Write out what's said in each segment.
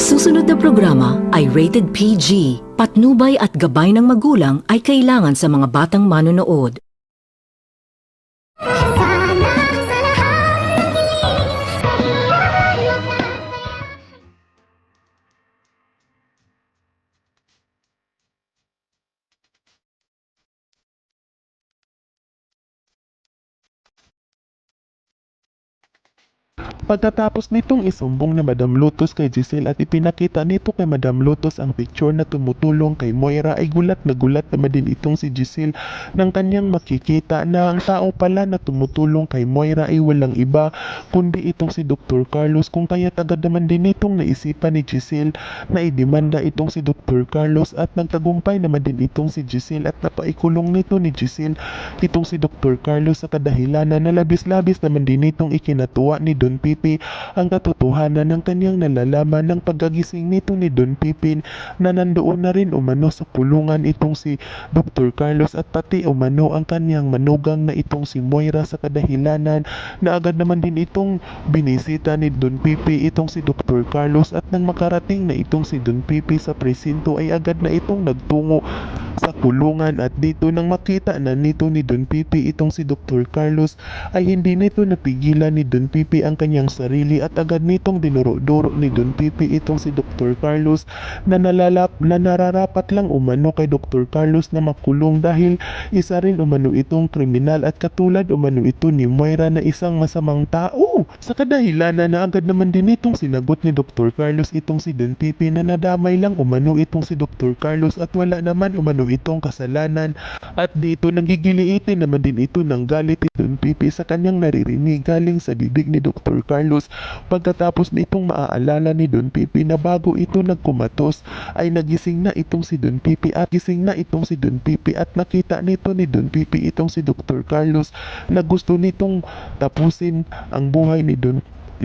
susunod na programa ay rated PG. Patnubay at gabay ng magulang ay kailangan sa mga batang manonood. Pagkatapos nitong isumbong na Madam Lotus kay Giselle at ipinakita nito kay Madam Lotus ang picture na tumutulong kay Moira, ay gulat naman din itong si Giselle nang kanyang makikita na ang tao pala na tumutulong kay Moira ay walang iba kundi itong si Dr. Carlos, kung kaya't agad naman din itong naisipan ni Giselle na idemanda itong si Dr. Carlos at nagtagumpay naman din itong si Giselle at napaikulong nito ni Giselle itong si Dr. Carlos sa kadahilanan na labis-labis naman din itong ikinatuwa ni Don Pipi ang katotohanan ng kanyang nalalaman ng pagkagising nito ni Don Pipi na nandoon na rin umano sa kulungan itong si Dr. Carlos at pati umano ang kanyang manugang na itong si Moira, sa kadahilanan na agad naman din itong binisita ni Don Pipi itong si Dr. Carlos at nang makarating na itong si Don Pipi sa presinto ay agad na itong nagtungo sa kulungan at dito nang makita na nito ni Don Pipi itong si Dr. Carlos ay hindi nito napigilan ni Don Pipi ang kanyang sarili at agad nitong dinuro-duro ni Don Pipi itong si Dr. Carlos na nararapat lang umano kay Dr. Carlos na makulong dahil isa rin umano itong kriminal at katulad umano ito ni Moira na isang masamang tao. Sa kadahilanan na agad naman din itong sinagot ni Dr. Carlos itong si Don Pipi na nadamay lang umano itong si Dr. Carlos at wala naman umano itong kasalanan, at dito nagigiliitin naman din ito ng galit ni Don Pipi sa kanyang naririnig galing sa bibig ni Dr. Carlos pagkatapos nitong maaalala ni Don Pipi na bago ito nagkumatos ay nagising na itong si Don Pipi at nakita nito ni Don Pipi itong si Dr. Carlos na gusto nitong tapusin ang buhay ni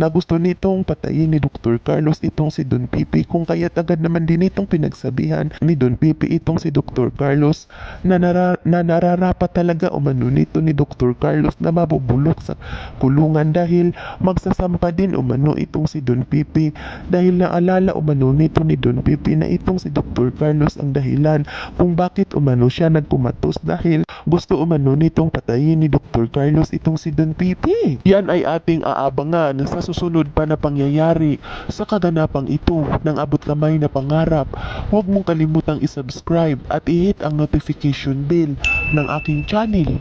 gusto nitong patayin ni Dr. Carlos itong si Don Pipi, kung kaya't agad naman din itong pinagsabihan ni Don Pipi itong si Dr. Carlos na nararapat talaga umano nito ni Dr. Carlos na mabubulok sa kulungan dahil magsasampa din umano itong si Don Pipi dahil naalala umano nito ni Don Pipi na itong si Dr. Carlos ang dahilan kung bakit umano siya nagkumatos dahil gusto umano nitong patayin ni Dr. Carlos itong si Don Pipi. Yan ay ating aabangan sa susunod pa na pangyayari sa kaganapang ito ng Abot Kamay na Pangarap. Huwag mong kalimutang isubscribe at i-hit ang notification bell ng aking channel